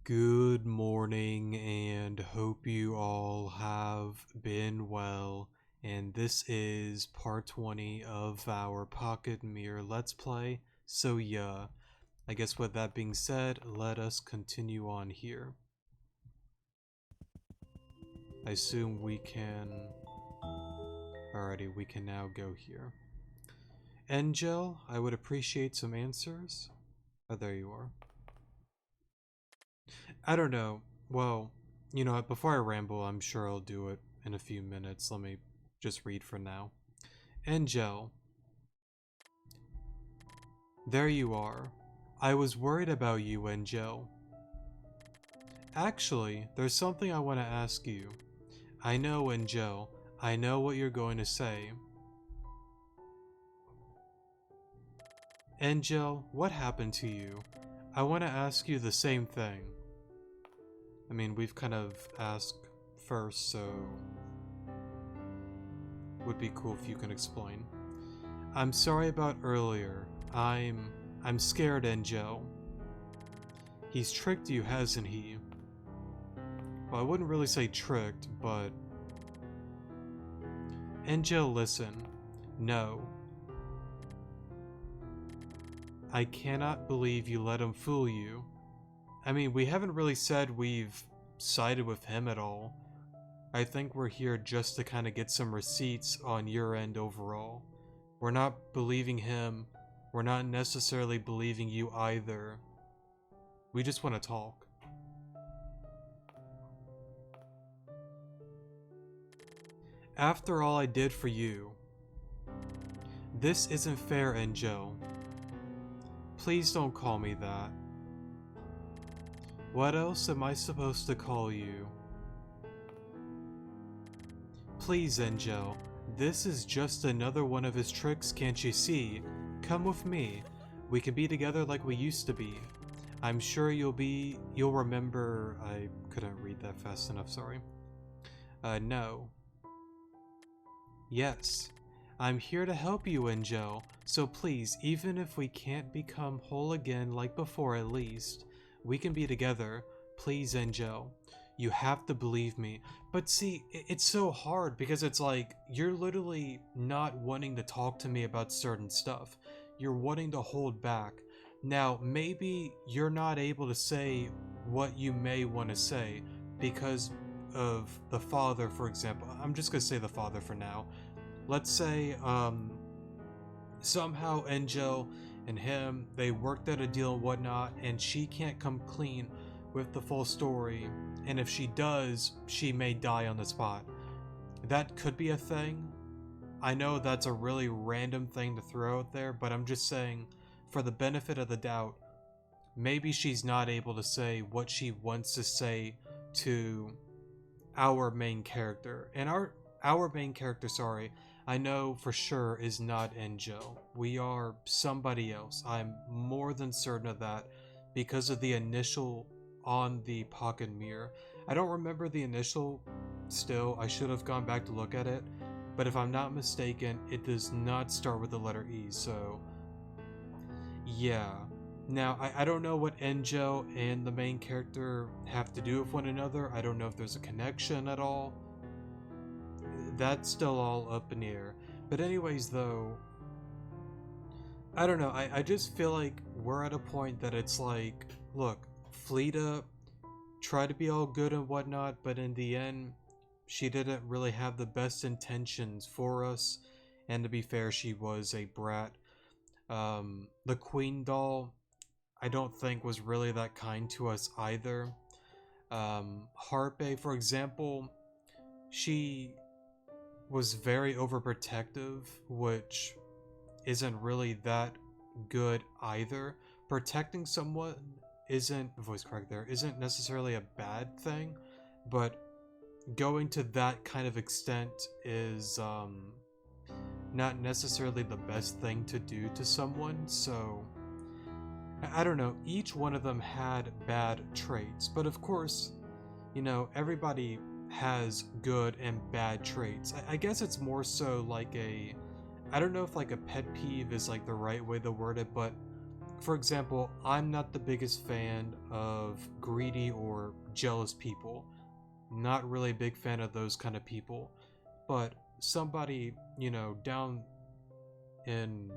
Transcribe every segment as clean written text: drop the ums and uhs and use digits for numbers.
Good morning, and hope you all have been well. And this is part 20 of our Pocket Mirror Let's Play. So, yeah, I guess with that being said, let us continue on here. I assume we can. Alrighty, we can now go here. Angel, I would appreciate some answers. Oh, there you are. I don't know. Well, you know what, before I ramble, I'm sure I'll do it in a few minutes. Let me just read for now. Angel, there you are. I was worried about you, Angel. Actually, there's something I want to ask you. I know, Angel. I know what you're going to say. Angel, what happened to you? I want to ask you the same thing. I mean, we've kind of asked first, so would be cool if you can explain. I'm sorry about earlier. I'm scared, Angel. He's tricked you, hasn't he? Well, I wouldn't really say tricked, but... Angel, listen. No. I cannot believe you let him fool you. I mean, we haven't really said we've sided with him at all. I think we're here just to kind of get some receipts on your end overall. We're not believing him. We're not necessarily believing you either. We just want to talk. After all I did for you. This isn't fair, Angel. Please don't call me that. What else am I supposed to call you? Please, Angel. This is just another one of his tricks, can't you see? Come with me. We can be together like we used to be. I'm sure you'll remember. I couldn't read that fast enough, sorry. No. Yes. I'm here to help you, Angel. So please, even if we can't become whole again like before at least, we can be together. Please, Angel. You have to believe me. But see, it's so hard because it's like, you're literally not wanting to talk to me about certain stuff. You're wanting to hold back. Now, maybe you're not able to say what you may want to say because of the father, for example. I'm just going to say the father for now. Let's say, somehow Angel and him, they worked out a deal and whatnot, and she can't come clean with the full story, and if she does, she may die on the spot. That could be a thing. I know that's a really random thing to throw out there, but I'm just saying, for the benefit of the doubt, maybe she's not able to say what she wants to say to our main character. And our main character, sorry, I know for sure is not Angel. We are somebody else. I'm more than certain of that because of the initial on the pocket mirror. I don't remember the initial still. I should have gone back to look at it. But if I'm not mistaken, it does not start with the letter E, so... yeah. Now, I don't know what Angel and the main character have to do with one another. I don't know if there's a connection at all. That's still all up in the air. But anyways, though, I don't know. I just feel like we're at a point that it's like, look, Fleeta tried to be all good and whatnot, but in the end, she didn't really have the best intentions for us. And to be fair, she was a brat. The Queen doll, I don't think was really that kind to us either. Harpe, for example, she was very overprotective, which isn't really that good either. Protecting someone isn't, voice crack there, isn't necessarily a bad thing, but going to that kind of extent is not necessarily the best thing to do to someone. So I don't know, each one of them had bad traits, but of course, you know, everybody has good and bad traits. I guess it's more so like a, I don't know if like a pet peeve is like the right way to word it, but for example, I'm not the biggest fan of greedy or jealous people. Not really a big fan of those kind of people. But somebody, down in,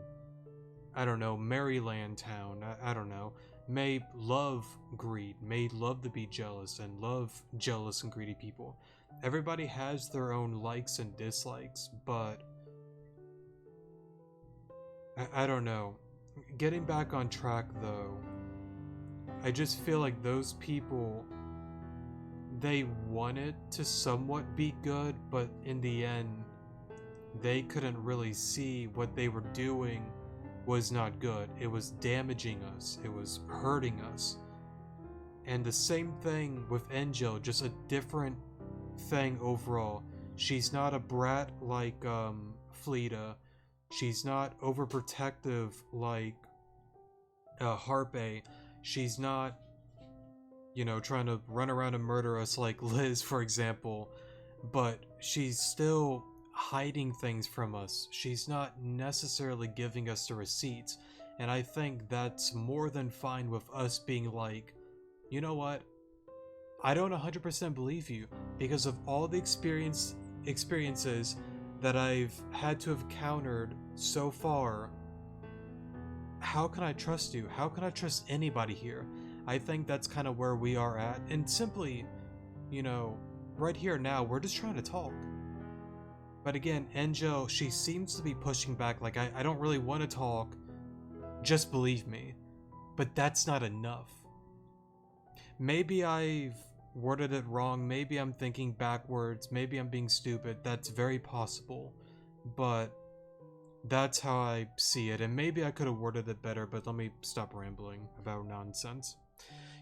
I don't know, Maryland town, I don't know, may love greed, may love to be jealous, and love jealous and greedy people. Everybody has their own likes and dislikes, but I don't know. Getting back on track though, I just feel like those people, they wanted to somewhat be good, but in the end, they couldn't really see what they were doing was not good. It was damaging us, it was hurting us. And the same thing with Angel, just a different thing overall. She's not a brat like Fleeta. She's not overprotective like Harpe. She's not, trying to run around and murder us like Liz, for example. But she's still hiding things from us. She's not necessarily giving us the receipts. And I think that's more than fine with us being like, you know what? I don't 100% believe you because of all the experiences that I've had to have countered so far. How can I trust you? How can I trust anybody here? I think that's kind of where we are at. And simply, right here now, we're just trying to talk. But again, Angel, she seems to be pushing back like, I don't really want to talk. Just believe me. But that's not enough. Maybe I've worded it wrong. Maybe I'm thinking backwards. Maybe I'm being stupid. That's very possible. But that's how I see it. And maybe I could have worded it better, but let me stop rambling about nonsense.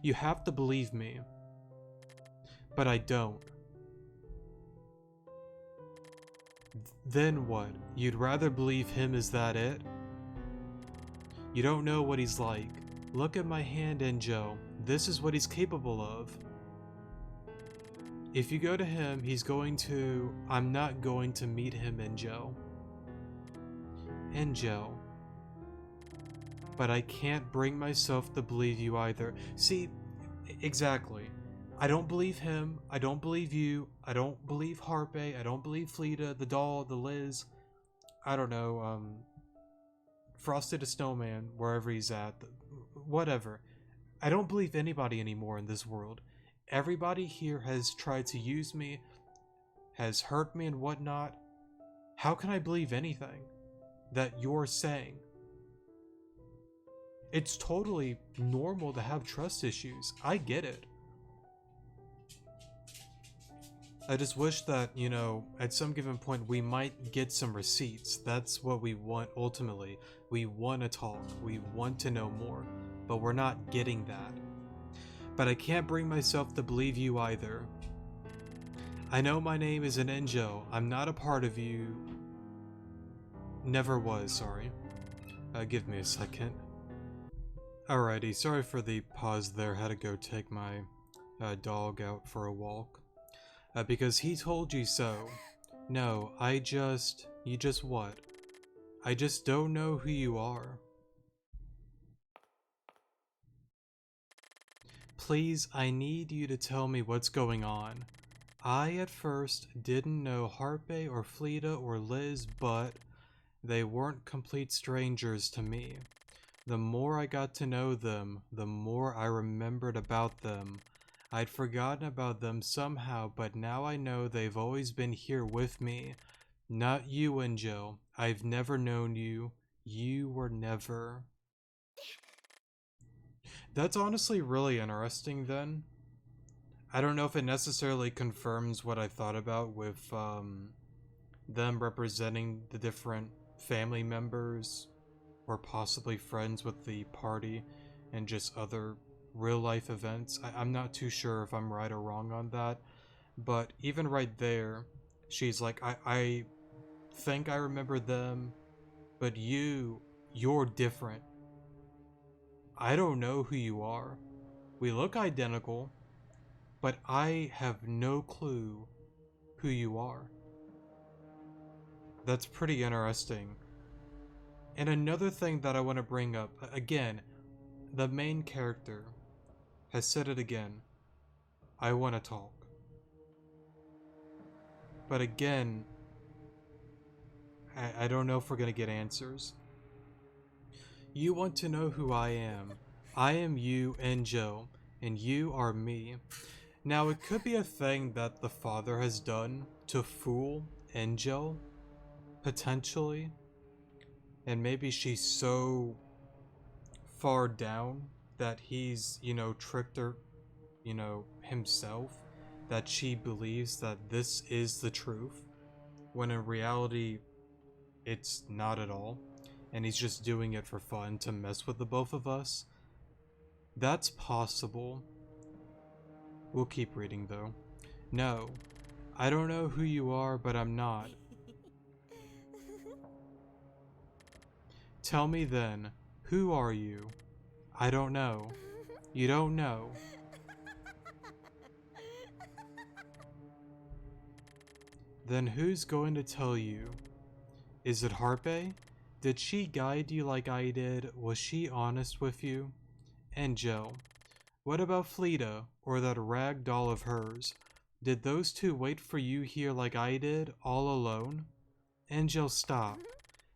You have to believe me. But I don't. Then what? You'd rather believe him, is that it? You don't know what he's like. Look at my hand, Angel. This is what he's capable of. If you go to him, he's going to... I'm not going to meet him, Angel. Angel. But I can't bring myself to believe you either. See, exactly. I don't believe him, I don't believe you, I don't believe Harpe, I don't believe Fleeta, the doll, the Liz, I don't know, Frosty the Snowman, wherever he's at, whatever. I don't believe anybody anymore in this world. Everybody here has tried to use me, has hurt me and whatnot. How can I believe anything that you're saying? It's totally normal to have trust issues, I get it. I just wish that, at some given point we might get some receipts. That's what we want ultimately. We want to talk. We want to know more. But we're not getting that. But I can't bring myself to believe you either. I know my name is an Angel. I'm not a part of you. Never was, sorry. Give me a second. Alrighty, sorry for the pause there. Had to go take my dog out for a walk. Because he told you so. No, you just what? I just don't know who you are. Please, I need you to tell me what's going on. I at first didn't know Harpe or Fleeta or Liz, but they weren't complete strangers to me. The more I got to know them, the more I remembered about them. I'd forgotten about them somehow, but now I know they've always been here with me. Not you, Angel. I've never known you. You were never. That's honestly really interesting then. I don't know if it necessarily confirms what I thought about with them representing the different family members or possibly friends with the party and just other real life events. I'm not too sure if I'm right or wrong on that, but even right there, she's like, I think I remember them, but you're different. I don't know who you are. We look identical, but I have no clue who you are. That's pretty interesting. And another thing that I want to bring up, again, The main character has said it again. I want to talk. But again, I don't know if we're going to get answers. You want to know who I am. I am you, Enjo, and you are me. Now, it could be a thing that the father has done to fool Enjo, potentially. And maybe she's so far down that he's, tricked her, himself, that she believes that this is the truth, when in reality, it's not at all. And he's just doing it for fun to mess with the both of us. That's possible. We'll keep reading though. No, I don't know who you are, but I'm not. Tell me then, who are you? I don't know. You don't know. Then who's going to tell you? Is it Harpe? Did she guide you like I did? Was she honest with you? Enjo. What about Fleeta, or that rag doll of hers? Did those two wait for you here like I did, all alone? Angel, stop.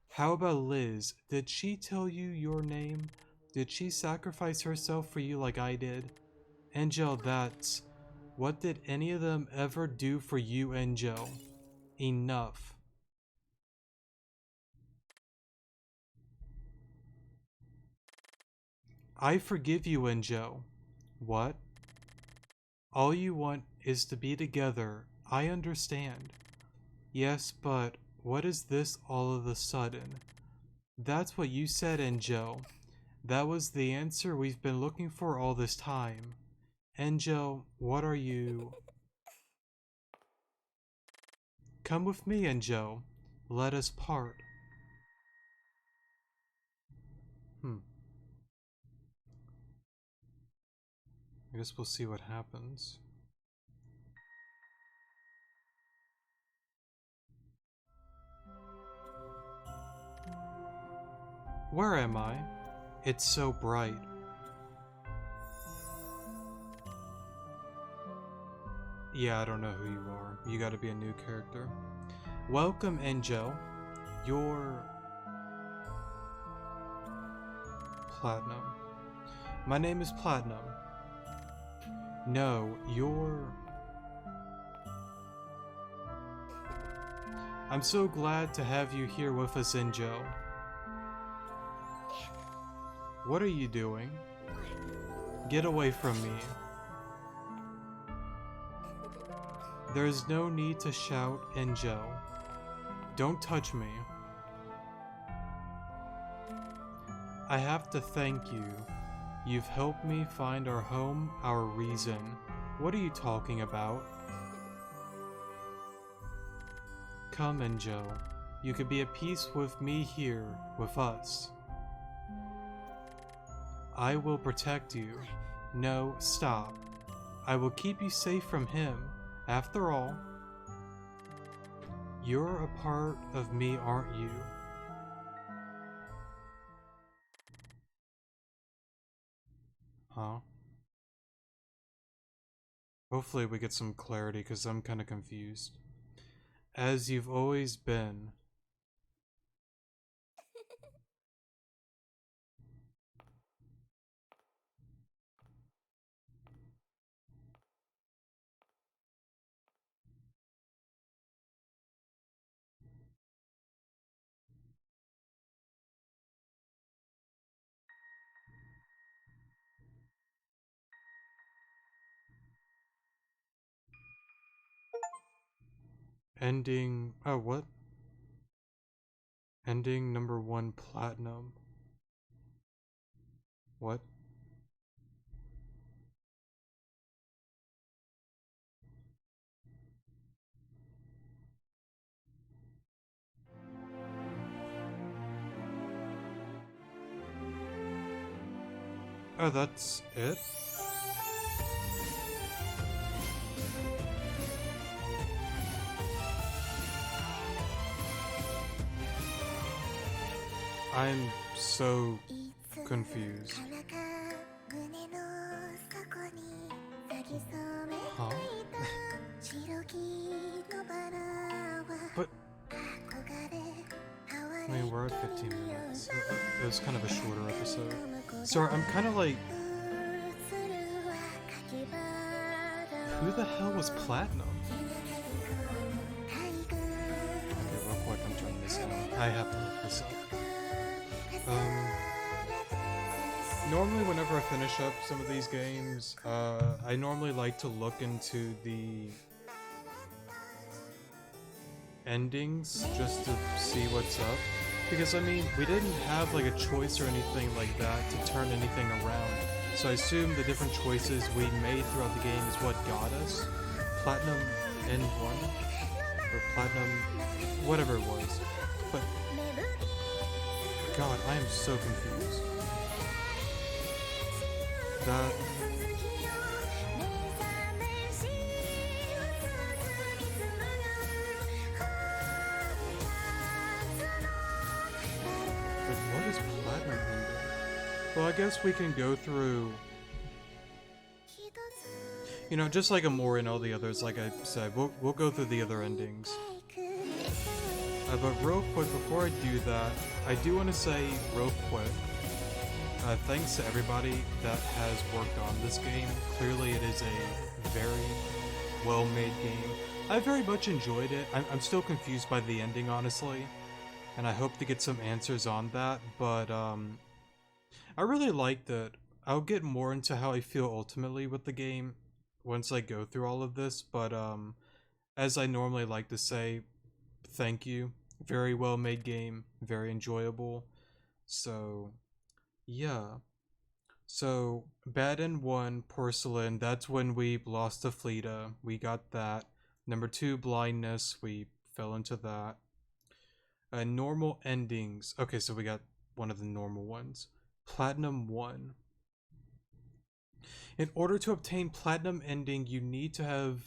How about Liz? Did she tell you your name? Did she sacrifice herself for you like I did? Angel, that's... What did any of them ever do for you, Angel? Enough. I forgive you, Angel. What? All you want is to be together. I understand. Yes, but what is this all of a sudden? That's what you said, Enjo. That was the answer we've been looking for all this time. Enjo, what are you? Come with me, Enjo. Let us part. I guess we'll see what happens. Where am I? It's so bright. Yeah, I don't know who you are. You gotta be a new character. Welcome, Enjo. You're... Platinum. My name is Platinum. No, you're... I'm so glad to have you here with us, Enjo. What are you doing? Get away from me. There's no need to shout, Enjo. Don't touch me. I have to thank you. You've helped me find our home, our reason. What are you talking about? Come, Enjo. You could be at peace with me here, with us. I will protect you. No, stop. I will keep you safe from him. After all, you're a part of me, aren't you? Huh? Hopefully we get some clarity, because I'm kind of confused. As you've always been. Ending... Oh, what? Ending number 1 platinum. What? Oh, that's it? I'm so confused. I mean, we're at 15 minutes. So it was kind of a shorter episode. So I'm kind of like, who the hell was Platinum? Okay, real quick, I'm turning this down. I have to look this up. Normally, whenever I finish up some of these games, I normally like to look into the endings just to see what's up. Because, I mean, we didn't have like a choice or anything like that to turn anything around. So I assume the different choices we made throughout the game is what got us. Platinum N1? Or Platinum... whatever it was. But... God, I am so confused. That... But what is Platinum ending? Well, I guess we can go through... You know, just like Amore and all the others, like I said, we'll go through the other endings. But real quick, before I do that, I do want to say real quick, thanks to everybody that has worked on this game. Clearly it is a very well-made game. I very much enjoyed it. I'm still confused by the ending, honestly, and I hope to get some answers on that, but I really liked it. I'll get more into how I feel ultimately with the game once I go through all of this, but as I normally like to say, thank you. Very well made game, very enjoyable. So, yeah. So, Bad N1, Porcelain, that's when we lost to Fleeta. We got that. Number 2, Blindness, we fell into that. Normal endings. Okay, so we got one of the normal ones. Platinum 1. In order to obtain Platinum ending, you need to have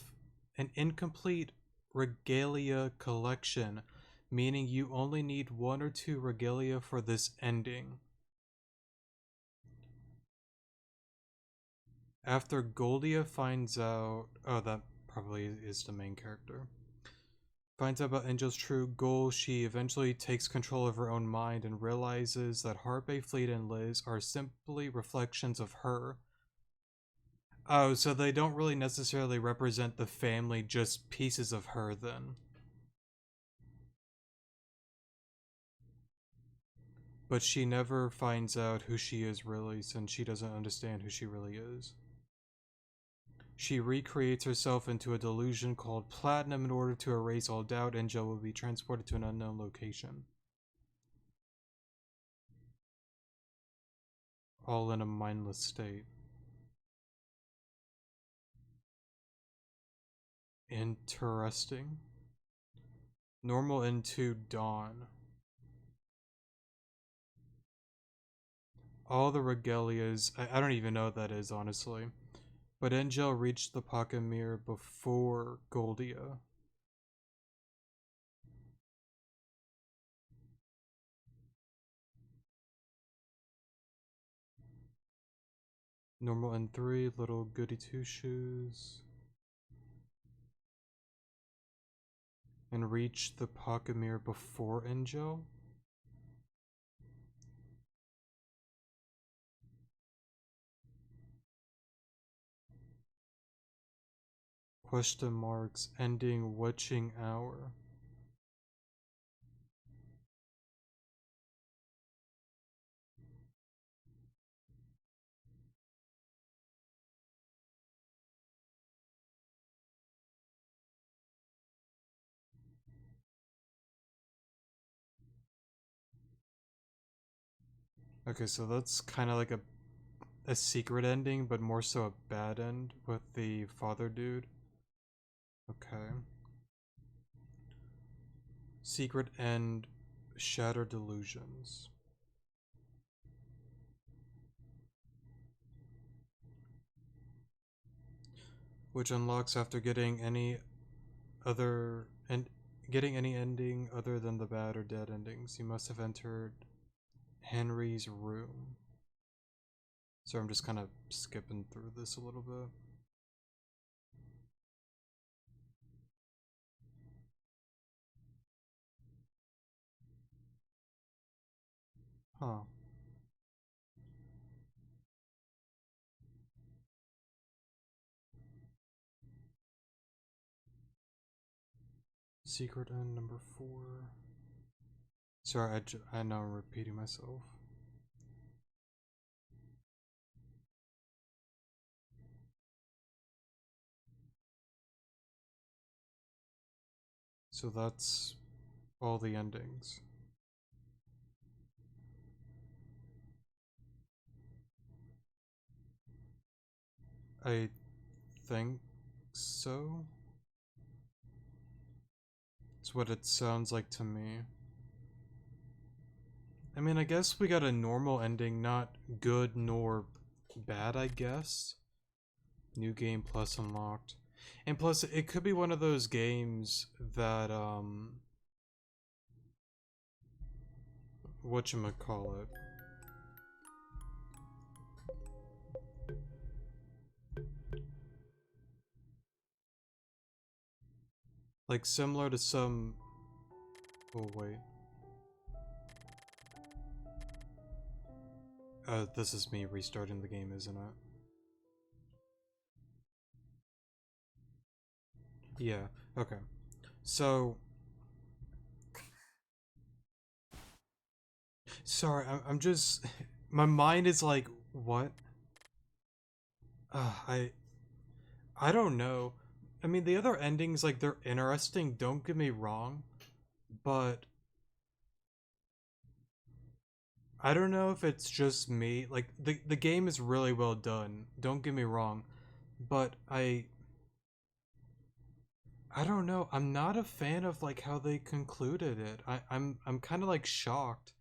an incomplete Regalia collection, meaning you only need 1 or 2 Regalia for this ending. After Goldia finds out... oh, that probably is the main character. Finds out about Angel's true goal, she eventually takes control of her own mind and realizes that Harpe, Fleet, and Liz are simply reflections of her. Oh, so they don't really necessarily represent the family, just pieces of her then. But she never finds out who she is really, since she doesn't understand who she really is. She recreates herself into a delusion called Platinum in order to erase all doubt. Angel will be transported to an unknown location. All in a mindless state. Interesting. Normal into Dawn. All the regalias, I don't even know what that is, honestly. But Angel reached the pocket mirror before Goldia. Normal N3, little goody two shoes. And reached the pocket mirror before Angel? Question marks, ending witching hour. Okay, so that's kind of like a secret ending, but more so a bad end with the father dude. Okay. Secret end, Shattered Delusions. Which unlocks after getting any other and getting any ending other than the bad or dead endings. You must have entered Henry's room. So I'm just kind of skipping through this a little bit. Huh. Secret end number 4. Sorry, I know I'm repeating myself. So that's all the endings. I think so. It's what it sounds like to me. I mean, I guess we got a normal ending, not good nor bad, I guess. New game plus unlocked. And plus, it could be one of those games that, whatchamacallit. Like, similar to some... Oh, wait. This is me restarting the game, isn't it? Yeah, okay. So... Sorry, I'm just... My mind is like, what? I... I don't know. I mean, the other endings, like, they're interesting, don't get me wrong, but I don't know if it's just me. Like, the game is really well done, don't get me wrong, but I don't know. I'm not a fan of like how they concluded it. I'm kind of like shocked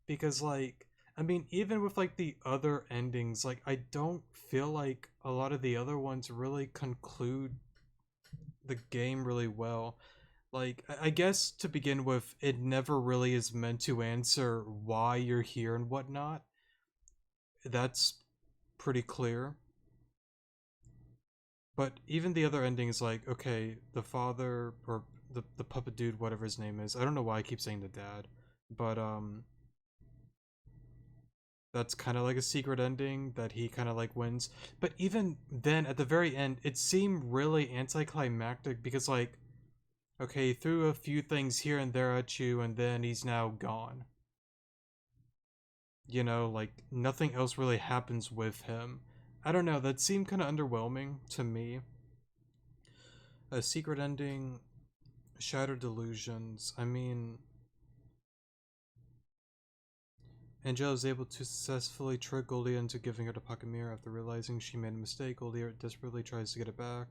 because like I mean even with like the other endings, like I don't feel like a lot of the other ones really conclude the game really well. Like I guess to begin with, it never really is meant to answer why you're here and whatnot. That's pretty clear. But even the other endings, like okay, the father or the puppet dude, whatever his name is, I don't know why I keep saying the dad, but that's kind of like a secret ending that he kind of like wins. But even then, at the very end, it seemed really anticlimactic because like okay, he threw a few things here and there at you, and then he's now gone. You know, like nothing else really happens with him. I don't know. That seemed kind of underwhelming to me. A secret ending, Shattered Delusions. I mean, Angela is able to successfully trick Golia into giving her the pocket mirror after realizing she made a mistake. Golia desperately tries to get it back,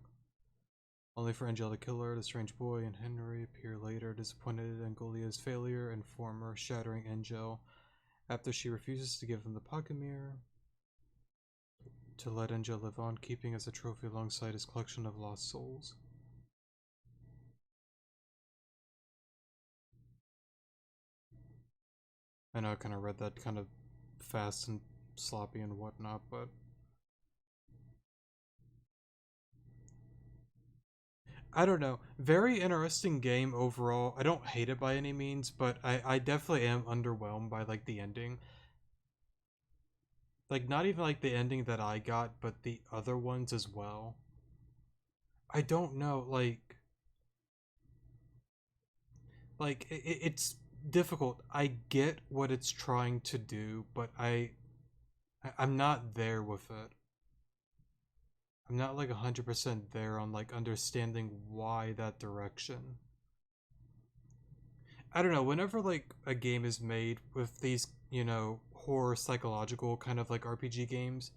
only for Angela to kill her. The strange boy and Henry appear later, disappointed in Golia's failure and former shattering Angel after she refuses to give him the pocket mirror to let Angel live on, keeping as a trophy alongside his collection of lost souls. I know I kind of read that kind of fast and sloppy and whatnot, but I don't know. Very interesting game overall. I don't hate it by any means, but I definitely am underwhelmed by like the ending. Like not even like the ending that I got, but the other ones as well. I don't know, it's difficult. I get what it's trying to do, but I'm not there with it. I'm not like 100% there on like understanding why that direction. I don't know, whenever like a game is made with these, you know, horror psychological kind of like RPG games,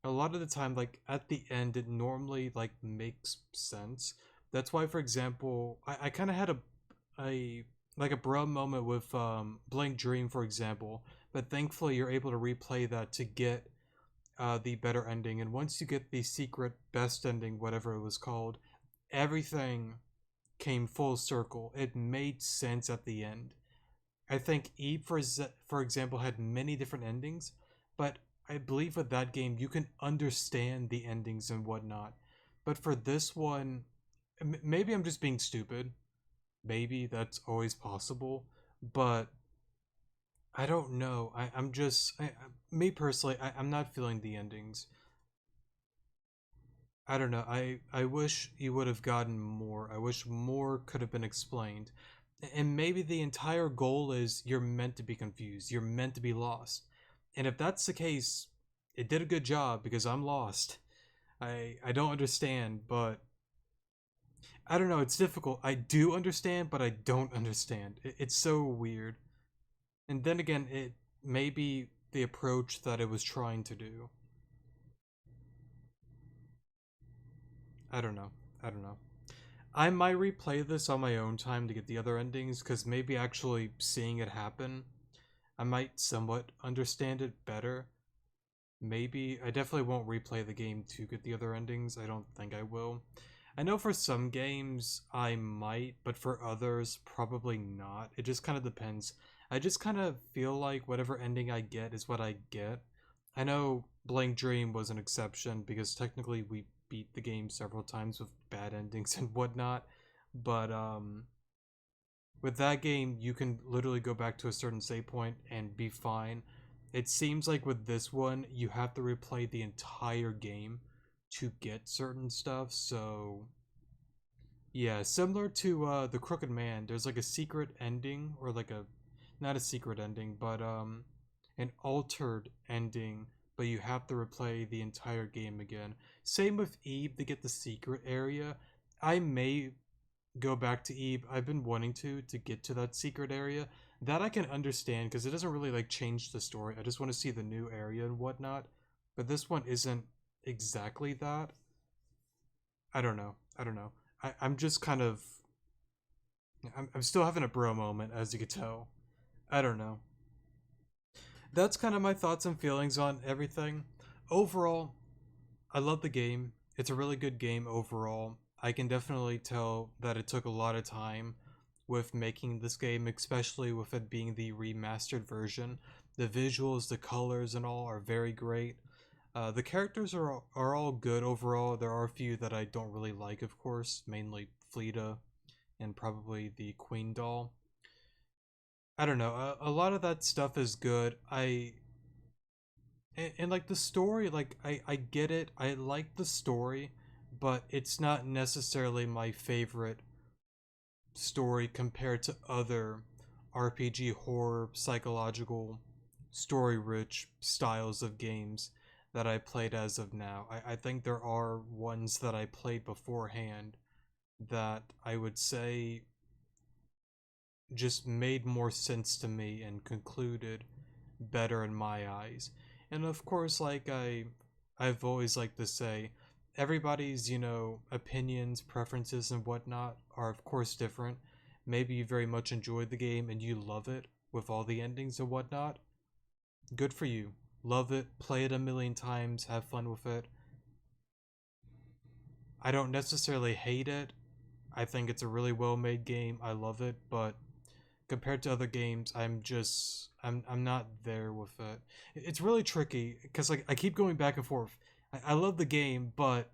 a lot of the time like at the end it normally like makes sense. That's why for example, I kind of had a like a bro moment with Blank Dream for example, but thankfully you're able to replay that to get the better ending, and once you get the secret best ending, whatever it was called, everything came full circle. It made sense at the end. I think Eve, for example, had many different endings, but I believe with that game you can understand the endings and whatnot. But for this one, maybe I'm just being stupid. Maybe that's always possible, but I don't know. I'm just me personally. I'm not feeling the endings. I don't know. I wish you would have gotten more. I wish more could have been explained. And maybe the entire goal is you're meant to be confused. You're meant to be lost. And if that's the case, it did a good job because I'm lost. I don't understand, but I don't know, it's difficult. I do understand, but I don't understand. It's so weird. And then again, it may be the approach that it was trying to do. I don't know. I don't know. I might replay this on my own time to get the other endings, because maybe actually seeing it happen, I might somewhat understand it better. Maybe. I definitely won't replay the game to get the other endings. I don't think I will. I know for some games I might, but for others, probably not. It just kind of depends. I just kind of feel like whatever ending I get is what I get. I know Blank Dream was an exception because technically we beat the game several times with bad endings and whatnot, but with that game, you can literally go back to a certain save point and be fine. It seems like with this one, you have to replay the entire game to get certain stuff. So, yeah, similar to the Crooked Man, there's like a secret ending, or like a not a secret ending, but an altered ending, but you have to replay the entire game again. Same with Eve to get the secret area. I may go back to Eve. I've been wanting to get to that secret area. That I can understand because it doesn't really like change the story. I just want to see the new area and whatnot. But this one isn't exactly that. I don't know. I don't know. I'm just kind of. I'm still having a bro moment, as you could tell. I don't know. That's kind of my thoughts and feelings on everything. Overall, I love the game. It's a really good game overall. I can definitely tell that it took a lot of time with making this game, especially with it being the remastered version. The visuals, the colors, and all are very great. The characters are all good overall. There are a few that I don't really like, of course, mainly Fleeta and probably the Queen doll. I don't know. A lot of that stuff is good. And like the story, like I get it. I like the story, but it's not necessarily my favorite story compared to other RPG horror psychological story rich styles of games that I played as of now. I think there are ones that I played beforehand that I would say just made more sense to me and concluded better in my eyes. And of course, like I've always liked to say, everybody's, opinions, preferences and whatnot are of course different. Maybe you very much enjoyed the game and you love it with all the endings and whatnot. Good for you. Love it, play it a million times, have fun with it. I don't necessarily hate it. I think it's a really well made game. I love it, but compared to other games, I'm not there with it. It's really tricky because like I keep going back and forth. I love the game, but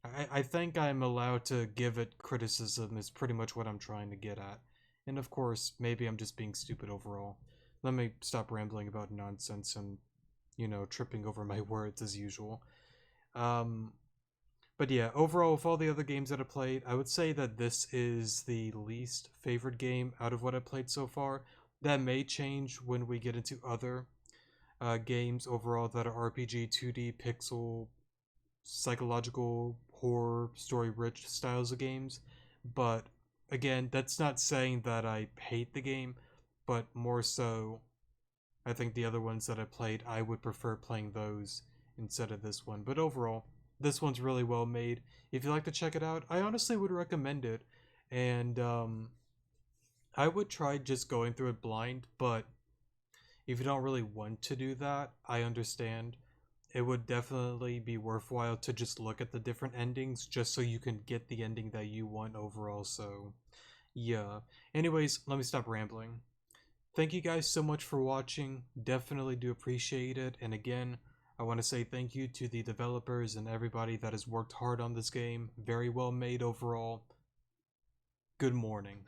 I think I'm allowed to give it criticism is pretty much what I'm trying to get at. And of course, maybe I'm just being stupid overall. Let me stop rambling about nonsense and tripping over my words as usual. Um, but yeah, overall, with all the other games that I played, I would say that this is the least favorite game out of what I played so far. That may change when we get into other games overall that are RPG, 2D, pixel, psychological, horror, story rich styles of games. But again, that's not saying that I hate the game, but more so, I think the other ones that I played, I would prefer playing those instead of this one. But overall, this one's really well made. If you'd like to check it out, I honestly would recommend it. And I would try just going through it blind, but if you don't really want to do that, I understand. It would definitely be worthwhile to just look at the different endings just so you can get the ending that you want overall. So, yeah. Anyways, let me stop rambling. Thank you guys so much for watching. Definitely do appreciate it. And again, I want to say thank you to the developers and everybody that has worked hard on this game. Very well made overall. Good morning.